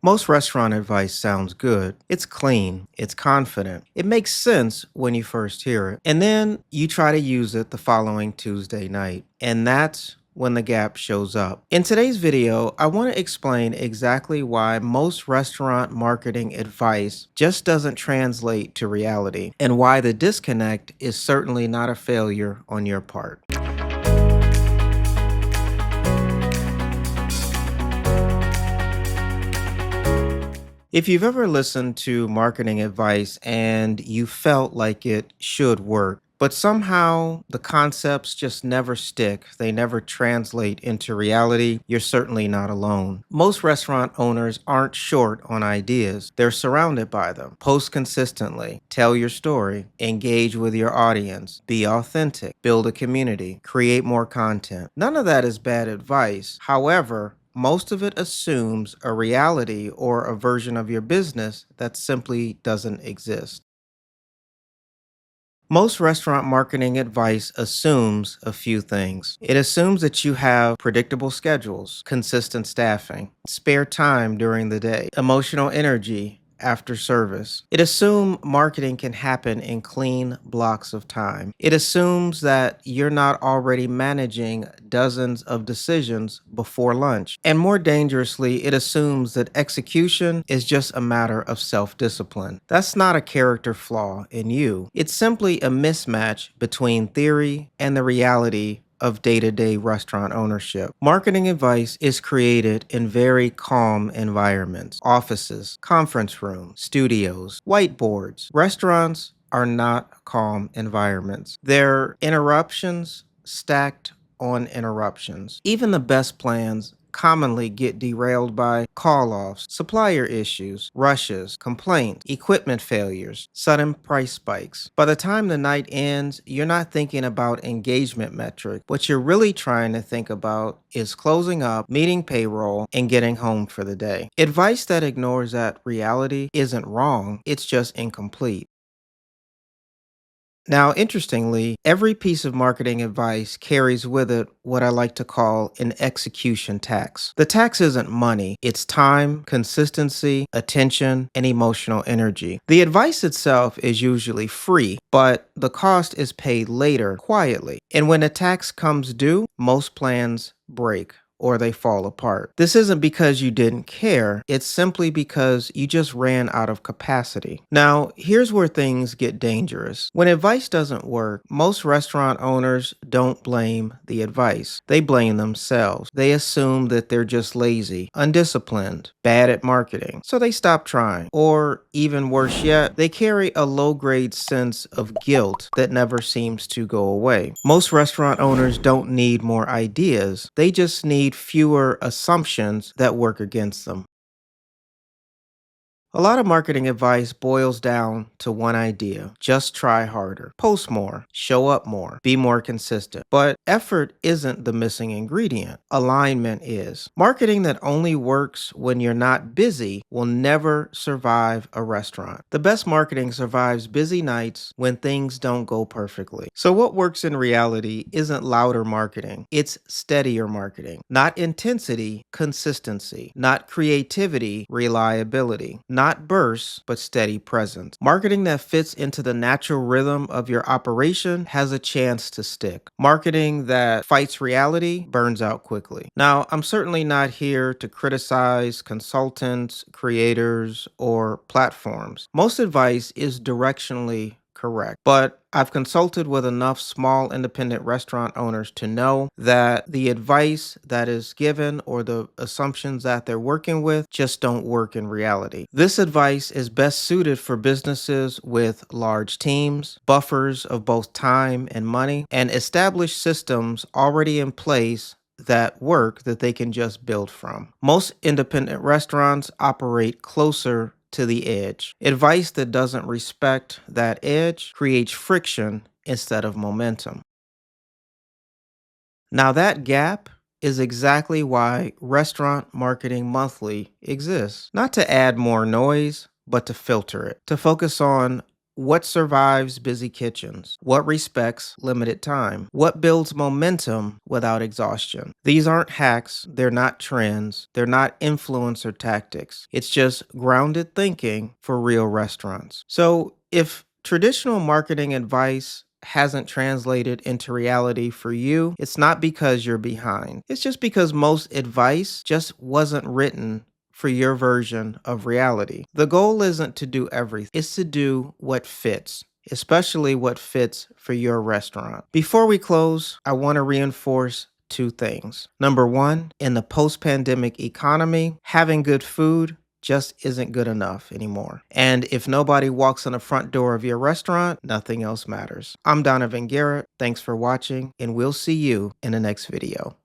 Most restaurant advice sounds good. It's clean, it's confident. It makes sense when you first hear it. And then you try to use it the following Tuesday night. And that's when the gap shows up. In today's video, I want to explain exactly why most restaurant marketing advice just doesn't translate to reality and why the disconnect is certainly not a failure on your part. If you've ever listened to marketing advice and you felt like it should work, but somehow the concepts just never stick, they never translate into reality, you're certainly not alone. Most restaurant owners aren't short on ideas, they're surrounded by them. Post consistently, tell your story, engage with your audience, be authentic, build a community, create more content. None of that is bad advice. However, most of it assumes a reality or a version of your business that simply doesn't exist. Most restaurant marketing advice assumes a few things. It assumes that you have predictable schedules, consistent staffing, spare time during the day, emotional energy after service. It assumes marketing can happen in clean blocks of time. It assumes that you're not already managing dozens of decisions before lunch. And more dangerously, it assumes that execution is just a matter of self-discipline. That's not a character flaw in you. It's simply a mismatch between theory and the reality of day-to-day restaurant ownership. Marketing advice is created in very calm environments: offices, conference rooms, studios, whiteboards. Restaurants are not calm environments. They're interruptions stacked on interruptions. Even the best plans commonly get derailed by call offs, supplier issues, rushes, complaints, equipment failures, sudden price spikes. By the time the night ends, you're not thinking about engagement metric. What you're really trying to think about is closing up, meeting payroll, and getting home for the day. Advice that ignores that reality isn't wrong, it's just incomplete. Now, interestingly, every piece of marketing advice carries with it what I like to call an execution tax. The tax isn't money, it's time, consistency, attention, and emotional energy. The advice itself is usually free, but the cost is paid later, quietly. And when the tax comes due, most plans break or they fall apart. This isn't because you didn't care, it's simply because you just ran out of capacity. Now, here's where things get dangerous. When advice doesn't work, most restaurant owners don't blame the advice. They blame themselves. They assume that they're just lazy, undisciplined, bad at marketing, so they stop trying. Or even worse yet, they carry a low-grade sense of guilt that never seems to go away. Most restaurant owners don't need more ideas. They just need fewer assumptions that work against them. A lot of marketing advice boils down to one idea: just try harder, post more, show up more, be more consistent. But effort isn't the missing ingredient, alignment is. Marketing that only works when you're not busy will never survive a restaurant. The best marketing survives busy nights when things don't go perfectly. So, what works in reality isn't louder marketing, it's steadier marketing. Not intensity, consistency. Not creativity, reliability. Not bursts, but steady presence. Marketing that fits into the natural rhythm of your operation has a chance to stick. Marketing that fights reality burns out quickly. Now, I'm certainly not here to criticize consultants, creators, or platforms. Most advice is directionally correct. But I've consulted with enough small independent restaurant owners to know that the advice that is given or the assumptions that they're working with just don't work in reality. This advice is best suited for businesses with large teams, buffers of both time and money, and established systems already in place that work that they can just build from. Most independent restaurants operate closer to the edge. Advice that doesn't respect that edge creates friction instead of momentum. Now, that gap is exactly why Restaurant Marketing Monthly exists. Not to add more noise, but to filter it, to focus on What survives busy kitchens? What respects limited time? What builds momentum without exhaustion? These aren't hacks, they're not trends, they're not influencer tactics. It's just grounded thinking for real restaurants. So, if traditional marketing advice hasn't translated into reality for you, it's not because you're behind. It's just because most advice just wasn't written for your version of reality. The goal isn't to do everything, it's to do what fits, especially what fits for your restaurant. Before we close, I want to reinforce two things. Number one, in the post pandemic economy, having good food just isn't good enough anymore. And if nobody walks in the front door of your restaurant, nothing else matters. I'm Donovan Garrett. Thanks for watching, and we'll see you in the next video.